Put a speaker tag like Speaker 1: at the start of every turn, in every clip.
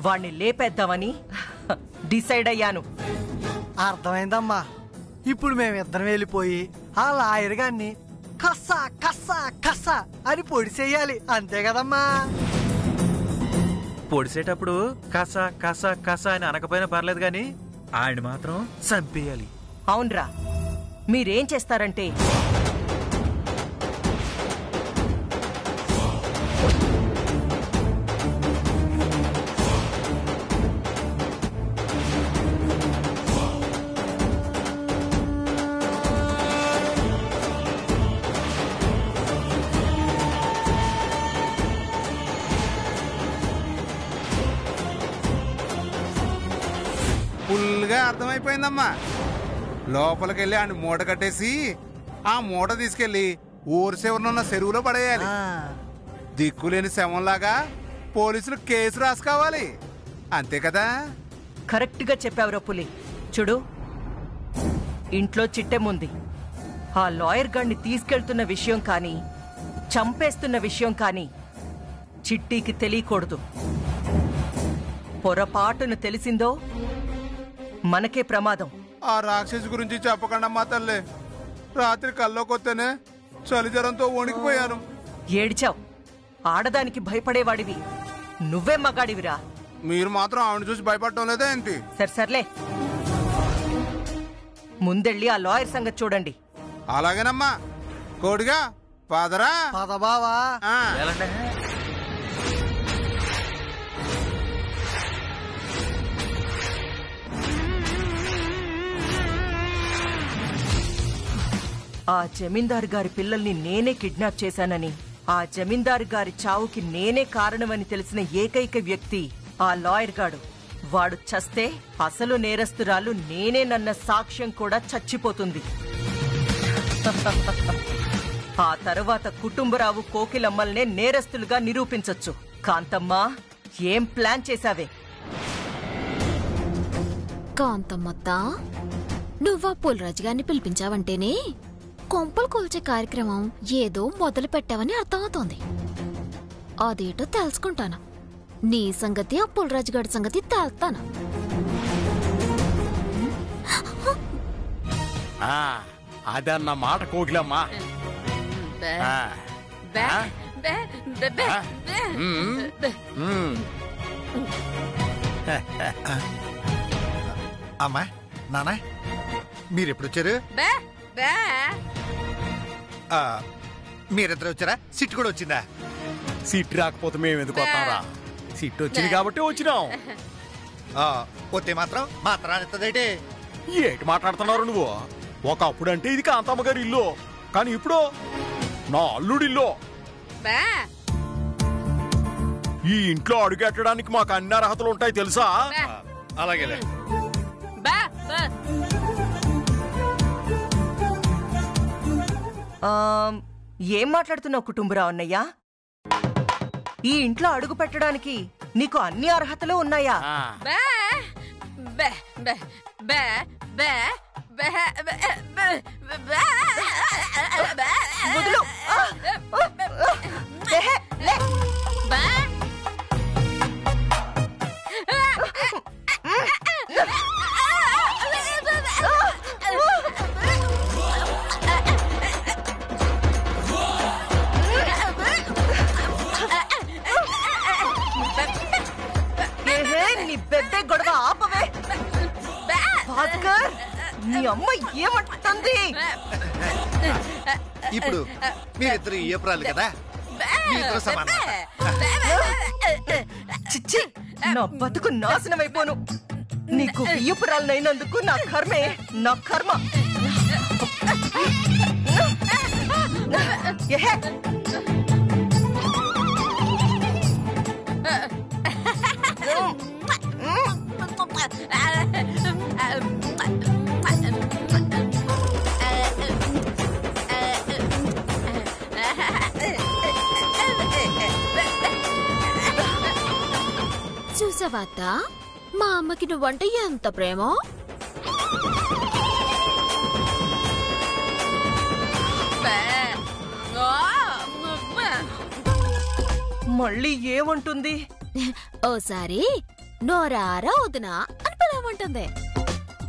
Speaker 1: వాణ్ణి లేపేద్దామని డిసైడ్ అయ్యాను.
Speaker 2: అర్థమైందమ్మా. ఇప్పుడు మేమిద్దరం వెళ్ళిపోయి ఆ లాయర్ గారిని కస్సా కస్సా కస్సా అని పొడిసేయాలి, అంతే కదమ్మా?
Speaker 3: పొడిసేటప్పుడు కసా కసా కసా అని అనకపోయినా పర్లేదు గాని ఆయన మాత్రం చంపేయాలి.
Speaker 1: అవునరా, మీరేం చేస్తారంటే
Speaker 4: ఫుల్గా అర్థమైపోయిందమ్మా. లోపలికెళ్ళి ఆయన మూట కట్టేసి ఆ మూట తీసుకెళ్లి ఊరి చివరనున్న చెరువులో పడేయాలి. దిక్కులేని శవంలాగా పోలీసులు కేసు రాసుకోవాలి, అంతే కదా?
Speaker 1: కరెక్ట్ గా చెప్పావురా పులి. చూడు, ఇంట్లో చిట్టెముంది. ఆ లాయర్ గాడిని తీసుకెళ్తున్న విషయం కానీ చంపేస్తున్న విషయం కానీ చిట్టీకి తెలియకూడదు. పొరపాటును తెలిసిందో మనకే ప్రమాదం.
Speaker 4: ఆ రాక్షసి గురించి చెప్పకుండా మా తల్లి, రాత్రి కల్లోకొత్తేనే చలి జ్వరంతో వణికిపోయాను.
Speaker 1: ఏడ్చావు. ఆడదానికి భయపడేవాడివి నువ్వే మగాడివిరా.
Speaker 4: మీరు మాత్రం ఆవిడ చూసి భయపడటం లేదా ఏంటి?
Speaker 1: సర్లే, ముందెళ్ళి ఆ లాయర్ సంగతి చూడండి.
Speaker 4: అలాగేనమ్మా. కోడిగా పాదరా
Speaker 2: పదబావా.
Speaker 1: ఆ జమీందారు గారి పిల్లల్ని నేనే కిడ్నాప్ చేశానని, ఆ జమీందారు గారి చావుకి నేనే కారణమని తెలిసిన ఏకైక వ్యక్తి ఆ లాయర్ గాడు. వాడు చస్తే అసలు నేరస్తురాలు నేనేనన్న సాక్ష్యం కూడా చచ్చిపోతుంది. ఆ తర్వాత కుటుంబరావు కోకిలమ్మల్నే నేరస్తులుగా నిరూపించొచ్చు. కాంతమ్మా, ఏం ప్లాన్ చేశావే?
Speaker 5: కాంతమ్మత్త, నువ్వా పుల్రాజు గారిని పిలిపించావంటేనే కొంపలు కూల్చే కార్యక్రమం ఏదో మొదలు పెట్టావని అర్థమవుతోంది. అదేటో తెలుసుకుంటాను. నీ సంగతి ఆ పుల్రాజు గారి సంగతి తేల్తాను.
Speaker 6: అదన్న మాట కోకిలమ్మా.
Speaker 7: అమ్మా, నాన్న, మీరెప్పుడొచ్చారు? మీరిద్దరు వచ్చారా? సిట్ కూడా వచ్చిందా?
Speaker 6: సిట్ రాకపోతే మేము ఎందుకు వస్తాంరా? సిట్ వచ్చింది కాబట్టి వచ్చినాం.
Speaker 7: పోతే మాత్రం మాత్రాన్నిస్తుందేంటి?
Speaker 6: ఏంటి మాట్లాడుతున్నారు నువ్వు? ఒకప్పుడు అంటే ఇది కాంతమ్మ గారి ఇల్లు, కానీ ఇప్పుడు నా అల్లుడిల్లు. ఈ ఇంట్లో అడుగెట్టడానికి మాకు అన్ని అర్హతలు ఉంటాయి తెలుసా?
Speaker 7: అలాగేలే.
Speaker 1: ఏం మాట్లాడుతున్నావు కుటుంబరావు అన్నయ్యా? ఈ ఇంట్లో అడుగు పెట్టడానికి నీకు అన్ని అర్హతలు ఉన్నాయా? వదులు. నీ బెబ్బే గొడవ ఆపవే భాస్కర్. నీ అమ్మ ఏమంటుంది?
Speaker 7: ఇప్పుడు మీరిద్దరు ఏప్రాలు కదా, మీరిద్దరు సమానం.
Speaker 1: చిచ్చి, నా బతుకు నాశనం అయిపోను. నీకు బియ్యపురాలనైనందుకు నా కర్మే, నా కర్మ.
Speaker 5: చూసావాత, మా అమ్మకి నువ్వంటే ఎంత ప్రేమో.
Speaker 1: మళ్ళీ ఏమంటుంది?
Speaker 5: ఓసారి నోరారా వదినా అని పిలవమంటుంది.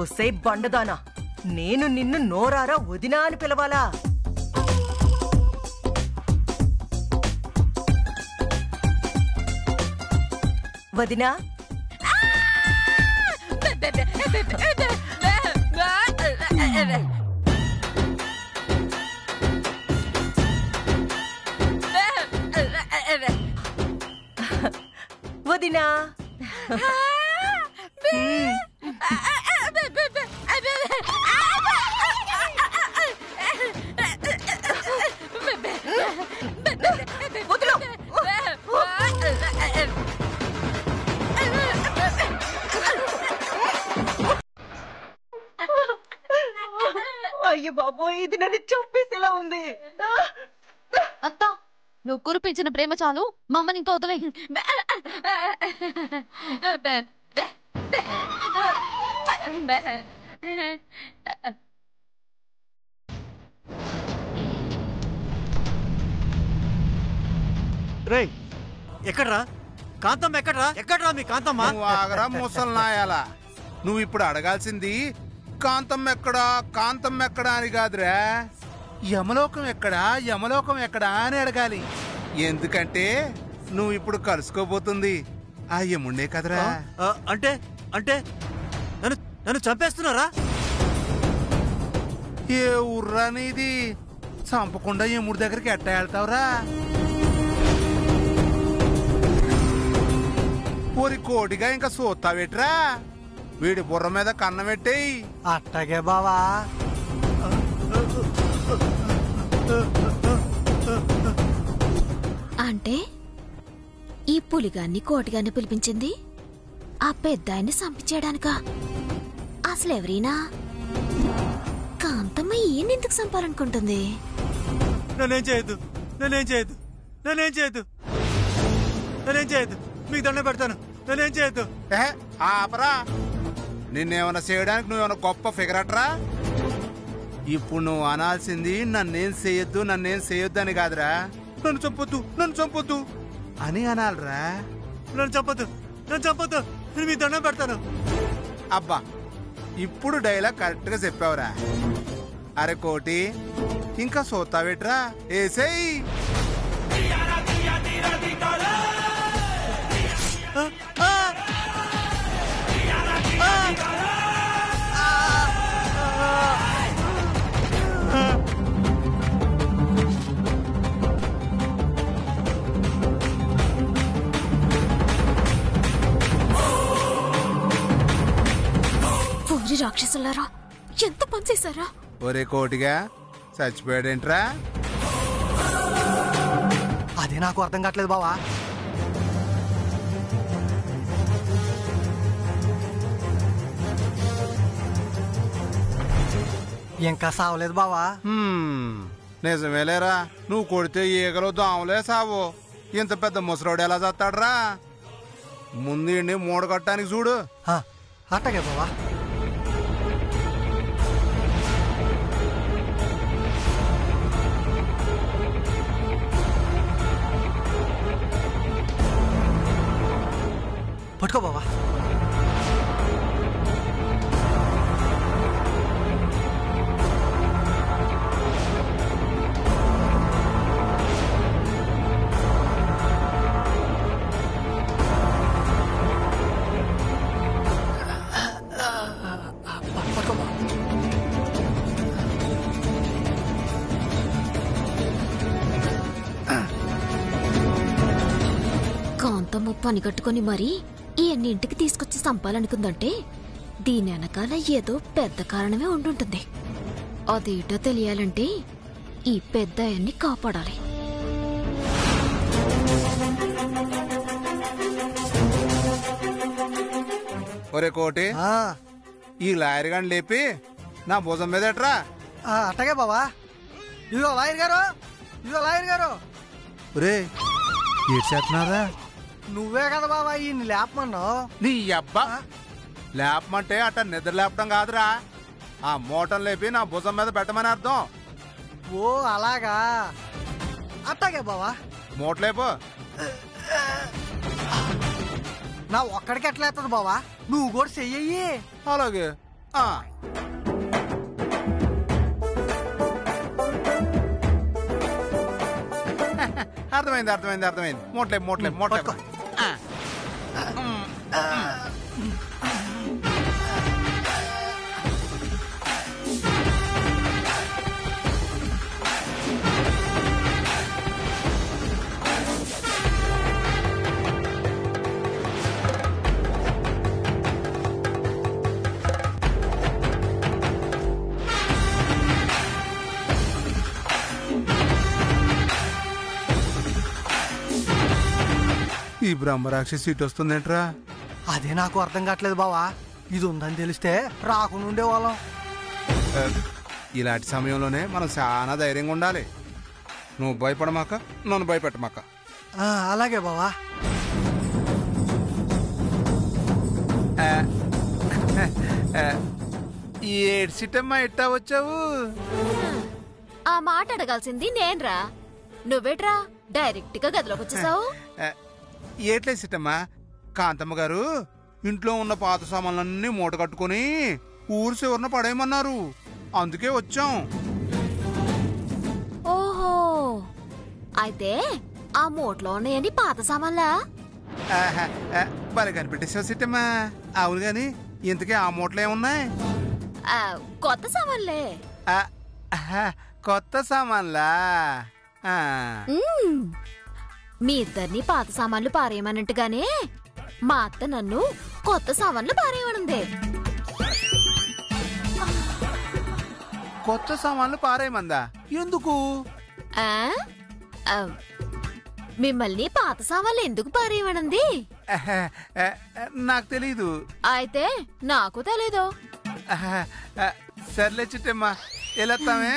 Speaker 1: ఒసై బండదానా, నేను నిన్ను నోరారా వదినా అని పిలవాలా? వదినా వదినా అయ్యో బాబోయ్, ఇది నన్ను చంపేసేలా ఉంది.
Speaker 8: అత్త, నువ్వు కురిపించిన ప్రేమ చాలు, మమ్మల్ని ఇంకా వదిలే.
Speaker 2: రేయ్, ఎక్కడ్రా కాంతమ్మ? ఎక్కడ్రా మీ కాంతమ్మ?
Speaker 4: నువ్వు ఆగరా ముసలి నాయాలా. నువ్వు ఇప్పుడు అడగాల్సింది కాంతమ్మ ఎక్కడా అని కాదురా, యమలోకం ఎక్కడా అని అడగాలి. ఎందుకంటే నువ్వు ఇప్పుడు కలుసుకోబోతుంది ఆ యముండే కదరా.
Speaker 2: అంటే అంటే నన్ను చంపేస్తున్నారా?
Speaker 4: ఏ ఊర్రా నీది? చంపకుండా యముడి దగ్గరికి ఎట్టా వెళ్తావురా? ఓరి కోటిగా ఇంకా సూతావేట్రా? వీడి బుర్ర మీద కన్నం పెట్టేయి.
Speaker 2: అట్టగే బావా.
Speaker 5: అంటే ఈ పులిగాన్ని కోటిగాన్ని పిలిపించింది ఆ పెద్దాయన్ని సంపించేయడానికా? అసలెవరైనా కాంతమ్మ ఈయనెందుకు చంపాలనుకుంటుంది?
Speaker 2: నన్నేం చేయొద్దు, మీకు దండం పెడతాను. నన్నేం చేయొద్దు.
Speaker 4: ఆపరా, నిన్నేమన్నా చేయడానికి నువ్వేమన్నా గొప్ప ఫిగర్ అట్రా? ఇప్పుడు నువ్వు అనాల్సింది నన్నేం చేయొద్దు అని కాదురా, నన్ను చంపొద్దు అని అనాలరా.
Speaker 2: నన్ను చంపొద్దు, నేను మీ దండం పెడతాను.
Speaker 4: అబ్బా, ఇప్పుడు డైలాగ్ కరెక్ట్ గా చెప్పావురా. అరే కోటి, ఇంకా సోతావేట్రా? ఏసేయ్.
Speaker 5: రాక్షసులారా, ఎంత పని చేశారా?
Speaker 4: ఒరే కోటిగా, చచ్చిపోయాడేంట్రా?
Speaker 2: అదే నాకు అర్థం కావట్లేదు బావా. ఇంకా సావలేదు బావా.
Speaker 4: నిజమేలేరా, నువ్వు కొడితే ఈగలు దోమలే సావు. ఇంత పెద్ద ముసలోడు ఎలా చస్తాడరా? ముందు మూడు కట్టడానికి చూడు.
Speaker 2: అట్టగే బావా. పట్టుకో బావా.
Speaker 5: కాంతమ్మ పని కట్టుకుని మరీ ఈ అన్నింటికి తీసుకొచ్చి చంపాలనుకుందంటే దీని వెనకాల ఏదో పెద్ద కారణమే ఉండుంటుంది. అదేటో తెలియాలంటే ఈ పెద్ద ఆయన్ని కాపాడాలి.
Speaker 4: ఒరే కోటి, ఈ లాయర్ గాని లేపి నా భుజం మీద ఎట్రా.
Speaker 2: అట్టగే బావా. ఇదిగో లాయర్ గారు.
Speaker 4: ఒరే, ఏడ్చేస్తున్నారా?
Speaker 2: నువ్వే కదా బావా ఈయన్ని లేపమన్నావు.
Speaker 4: నీ అబ్బా, లేపమంటే అట్ట నిద్ర లేపడం కాదురా, ఆ మోటం లేపి నా భుజం మీద పెట్టమని అర్థం.
Speaker 2: ఓ అలాగా, అట్టగే బావా.
Speaker 4: మూటలేపో.
Speaker 2: నా ఒక్కడికి ఎట్లా అవుతుంది బావా? నువ్వు కూడా చెయ్యి.
Speaker 4: అలాగే. అర్థమైంది అర్థమైంది అర్థమైంది. మోట్లే మోట్లే మోట్లే. ఈ బ్రహ్మరాక్షి సీట్ వస్తుందేంట్రా?
Speaker 2: అదే నాకు అర్థం కావట్లేదు బావా. ఇది ఉందని తెలిస్తే రాకుండా ఉండేవాళ్ళం.
Speaker 4: ఇలాంటి సమయంలోనే మనం చాలా ధైర్యంగా ఉండాలి. నువ్వు భయపడమాక, నన్ను భయపెట్టమాక.
Speaker 2: అలాగే బావా.
Speaker 4: ఏడు సిట్టమ్మా ఎట్టా వచ్చావు?
Speaker 5: ఆ మాట అడగాల్సింది నేన్రా, నువ్వేట్రా డైరెక్ట్ గా గదిలోకి వచ్చేసావు?
Speaker 4: ఏట్లే సిట్టమ్మా, కాంతమ్మ గారు ఇంట్లో ఉన్న పాత సామాన్లన్నీ మూట కట్టుకుని ఊరు చివరన పడేయమన్నారు, అందుకే వచ్చాం.
Speaker 5: ఓహో, అయితే ఆ మూటలో ఉన్నాయని పాత సామాన్లా?
Speaker 4: భలే కనిపెట్టేసావు సిట్టమ్మా. అవును గాని ఇంతకీ ఆ మూటలు ఏమున్నాయి?
Speaker 5: కొత్త సామాన్లే.
Speaker 4: కొత్త సామాన్లా?
Speaker 5: మీ ఇద్దరిని పాత సామాన్లు పారేయమన్నట్టుగానే మా అత్త నన్ను కొత్త సామాన్లు పారేయమనుంది.
Speaker 4: కొత్త సామాన్లు పారేయమందా? ఎందుకు?
Speaker 5: మిమ్మల్ని పాత సామాన్లు ఎందుకు పారేయమనుంది?
Speaker 4: నాకు తెలీదు.
Speaker 5: అయితే నాకు తెలీదు.
Speaker 4: సర్లే చిట్టమ్మా, వెళ్ళొస్తామే.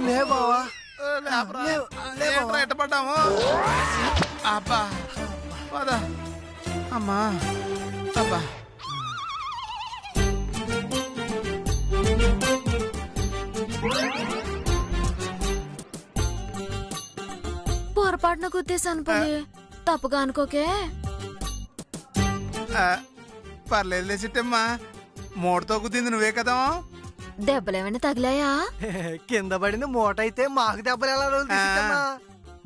Speaker 2: లే బావా,
Speaker 4: ఎట్టపడ్డాము. అబ్బా పదా అమ్మా. అబ్బా
Speaker 5: పొరపాటున గుద్దేశాను పని, తప్పుగా అనుకోకే.
Speaker 4: పర్లేదులే చిట్టమ్మా, మూటతో గుద్దింది నువ్వే కదా.
Speaker 5: దెబ్బలేమైనా తగిలాయా?
Speaker 2: కింద పడిన మూట అయితే మాకు దెబ్బలు ఎలా తగులుతాయమ్మా?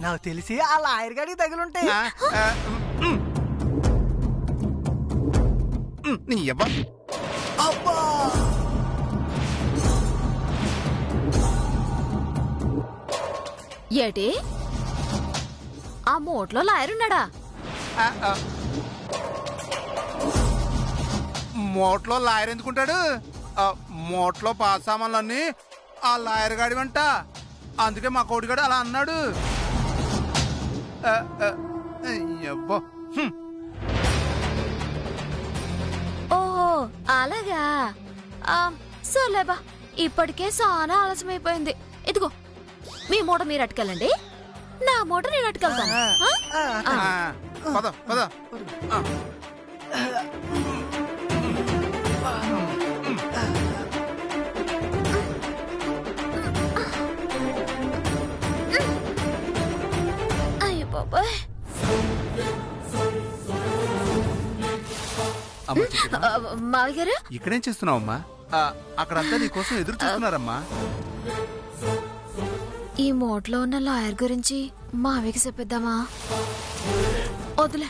Speaker 2: నాకు తెలిసి ఆ లాయర్ గాడికి తగులుంటాయి. అబ్బా,
Speaker 5: ఏటి ఆ మూటలో లాయర్ ఉన్నాడా?
Speaker 4: మూటలో లాయర్ ఎందుకుంటాడు? మూటలో పాత సామాన్లన్నీ ఆ లాయర్ గాడి వంట, అందుకే మా కోడిగాడు అలా అన్నాడు.
Speaker 5: ఓహో అలాగా. సర్లేబా, ఇప్పటికే చాలా ఆలస్యమైపోయింది. ఇదిగో మీ మూట మీరు అట్టుకెళ్ళండి, నా మూట నేను అట్టుకెళ్తాను.
Speaker 4: పద పద.
Speaker 5: అయ్యో బాబాయ్. మావి గారు
Speaker 4: ఇక్కడేం చేస్తున్నావమ్మా? అక్కడంతా నీకోసం ఎదురు చూస్తున్నారమ్మా.
Speaker 5: ఈ మూటలో ఉన్న లాయర్ గురించి మావికి చెప్పిద్దామా? వదిలే,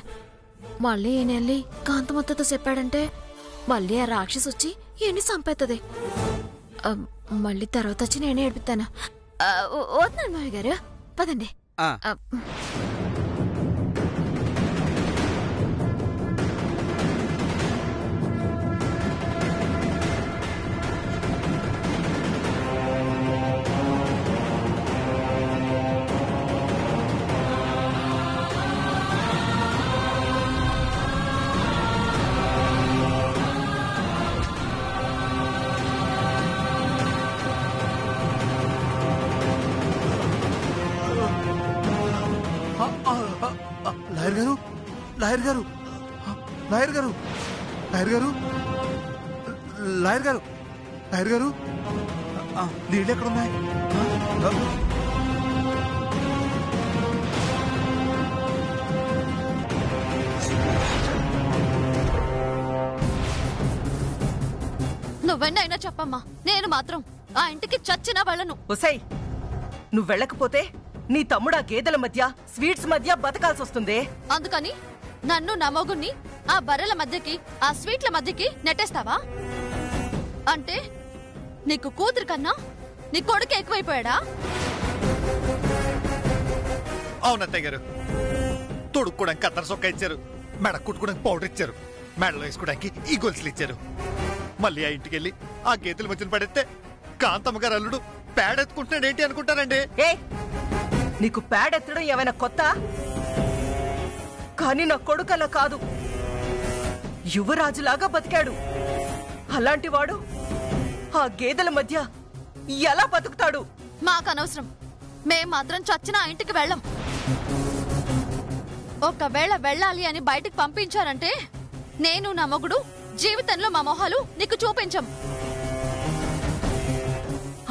Speaker 5: మళ్ళీ ఈయన వెళ్ళి కాంతమత్తతో చెప్పాడంటే మళ్ళీ ఆ రాక్షసి వచ్చి ఈయన్ని చంపేస్తుంది. మళ్ళీ తర్వాత వచ్చి నేనే ఏడిపిస్తాను. వద్దాను మావి గారు, పదండి.
Speaker 4: లాయర్ గారు లాయర్ గారు లాయర్ గారు లాయర్ గారు లాయర్ గారు లాయర్ గారు నీళ్ళు ఎక్కడున్నాయి?
Speaker 8: నువ్వెన్నైనా చెప్పమ్మా, నేను మాత్రం ఆ ఇంటికి చచ్చినా వెళ్ళను.
Speaker 1: ఒసై, నువ్వు వెళ్ళకపోతే నీ తమ్ముడు ఆ గేదెల మధ్య స్వీట్స్ మధ్య బతకాల్సి వస్తుంది.
Speaker 8: అందుకని నన్ను నా మొగుణ్ణి ఆ బర్రెల మధ్యకి ఆ స్వీట్ల మధ్యకి నెట్టేస్తావా? అంటే నీకు కూతురు కన్నా నీ కొడుకు ఎక్కువైపోయాడా?
Speaker 6: అవునత్తయ్య గారు, తొడుక్కోడానికి కత్తర సొక్క ఇచ్చారు, మెడ కుట్టుకోవడానికి పౌడర్ ఇచ్చారు, మెడలో వేసుకోవడానికి ఈ గొలుసులు ఇచ్చారు. మళ్ళీ ఆ ఇంటికి వెళ్ళి ఆ గేదెల మధ్యన పడేస్తే కాంతమ్మ గారు అల్లుడు పేడెత్తుకుంటున్నాడు ఏంటి అనుకుంటారండి.
Speaker 1: ఏ, నీకు పేడెత్తడం ఏమైనా కొత్త? కానీ నా కొడుకు అలా కాదు, యువరాజులాగా బతికాడు. అలాంటి వాడు ఆ గేదెల మధ్య ఎలా బతుకుతాడు?
Speaker 8: మాకనవసరం, మేం మాత్రం చచ్చిన ఆ ఇంటికి వెళ్ళం. ఒకవేళ వెళ్ళాలి అని బయటికి పంపించారంటే నేను నా మొగుడు జీవితంలో మా మొహాలు నీకు చూపించం.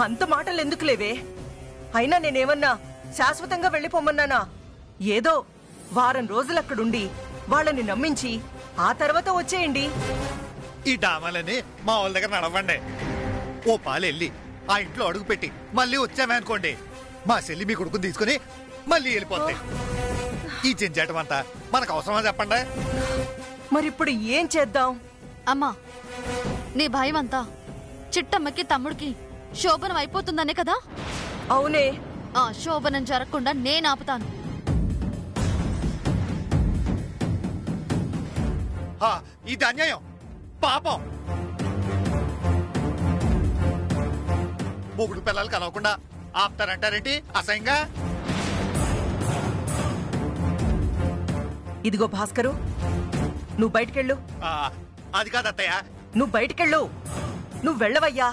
Speaker 1: అంత మాటలు ఎందుకు లేవే? అయినా నేనేమన్నా శాశ్వతంగా వెళ్ళిపోమన్నానా? ఏదో వారం రోజులు అక్కడుండి వాళ్ళని నమ్మించి ఆ తర్వాత వచ్చేయండి.
Speaker 6: ఈ డామాలని మా వాళ్ళ దగ్గర నడవండి. ఓ పాలు వెళ్ళి ఆ ఇంట్లో అడుగు పెట్టి మళ్ళీ వచ్చామే అనుకోండి, మా చెల్లి మీ కొడుకుని తీసుకుని మళ్ళీ వెళ్ళిపోతాయి. ఈ జంజాటం అంతా మనకు అవసరమా చెప్పండి?
Speaker 1: మరిప్పుడు ఏం చేద్దాం?
Speaker 8: అమ్మా, నీ భయం అంతా చిట్టమ్మకి తమ్ముడికి శోభనం అయిపోతుందనే కదా?
Speaker 1: అవునే,
Speaker 8: ఆ శోభనం జరగకుండా నేను ఆపుతాను.
Speaker 6: ఇది అన్యాయం, పాపం. మొగుడు పిల్లలు కలవకుండా ఆపుతారంటారేంటి అసహ్యంగా?
Speaker 1: ఇదిగో భాస్కరు, నువ్వు బయటికెళ్ళు.
Speaker 6: అది కాదు అత్తయ్య.
Speaker 1: నువ్వు బయటికెళ్ళు. నువ్వు వెళ్ళవయ్యా.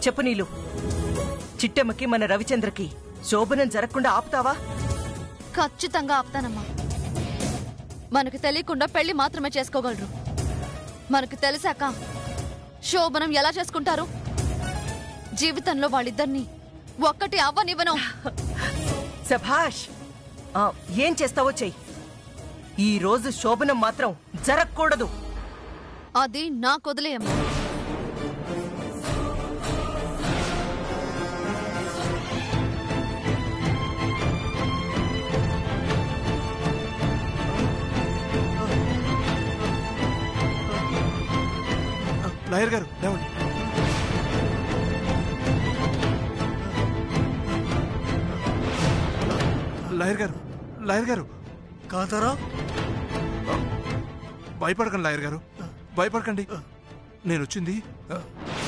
Speaker 1: చెప్పు నీలు, చిట్టెమ్మకి మన రవిచంద్రకి శోభనం జరగకుండా ఆపుతావా?
Speaker 8: ఖచ్చితంగా ఆపుతానమ్మా. మనకు తెలియకుండా పెళ్లి మాత్రమే చేసుకోగలరు. మనకు తెలిసాక శోభనం ఎలా చేసుకుంటారు? జీవితంలో వాళ్ళిద్దరినీ ఒక్కటి అవ్వనివ్వను.
Speaker 1: సభాష్, ఏం చేస్తావో చెయ్యి. ఈ రోజు శోభనం మాత్రం జరగకూడదు.
Speaker 8: అది నాకొదిలేయమ్మా.
Speaker 4: లాయర్ గారు లేవండి. లాయర్ గారు లాయర్ గారు
Speaker 2: కాంతారా,
Speaker 4: భయపడకండి లాయర్ గారు, భయపడకండి. నేను వచ్చింది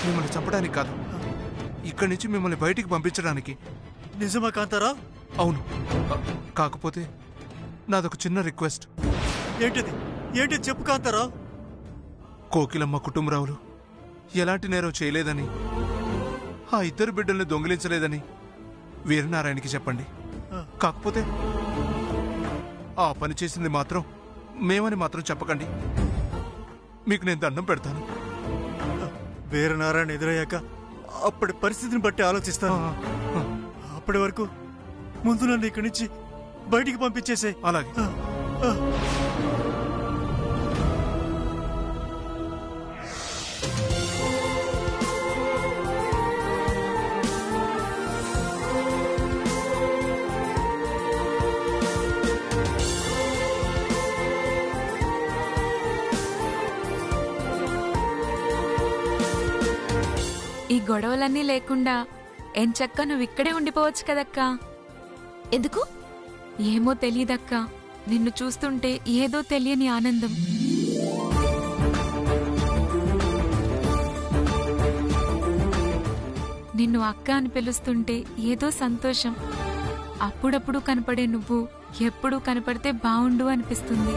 Speaker 4: మిమ్మల్ని చంపడానికి కాదు, ఇక్కడి నుంచి మిమ్మల్ని బయటికి పంపించడానికి.
Speaker 2: నిజమా కాంతారా?
Speaker 4: అవును, కాకపోతే నాదొక చిన్న రిక్వెస్ట్.
Speaker 2: ఏంటిది? ఏంటిది చెప్పు కాంతారా.
Speaker 4: కోకిలమ్మ కుటుంబరావులు ఎలాంటి నేరం చేయలేదని, ఆ ఇద్దరు బిడ్డల్ని దొంగిలించలేదని వీరనారాయణకి చెప్పండి. కాకపోతే ఆ పని చేసింది మాత్రం మేమని మాత్రం చెప్పకండి. మీకు నేను దండం పెడతాను.
Speaker 2: వీరనారాయణ ఎదురయ్యాక అప్పటి పరిస్థితిని బట్టి ఆలోచిస్తాను. అప్పటి వరకు ముందు నన్ను ఇక్కడి నుంచి బయటికి పంపించేసే.
Speaker 4: అలాగే.
Speaker 9: ఈ గొడవలన్నీ లేకుండా ఎంచక్క నువ్వు ఇక్కడే ఉండిపోవచ్చు కదక్కా.
Speaker 5: ఎందుకు?
Speaker 9: ఏమో తెలీదక్కా, నిన్ను చూస్తుంటే ఏదో తెలియని ఆనందం. నిన్ను అక్క అని పిలుస్తుంటే ఏదో సంతోషం. అప్పుడప్పుడు కనపడే నువ్వు ఎప్పుడూ కనపడితే బావుండు అనిపిస్తుంది.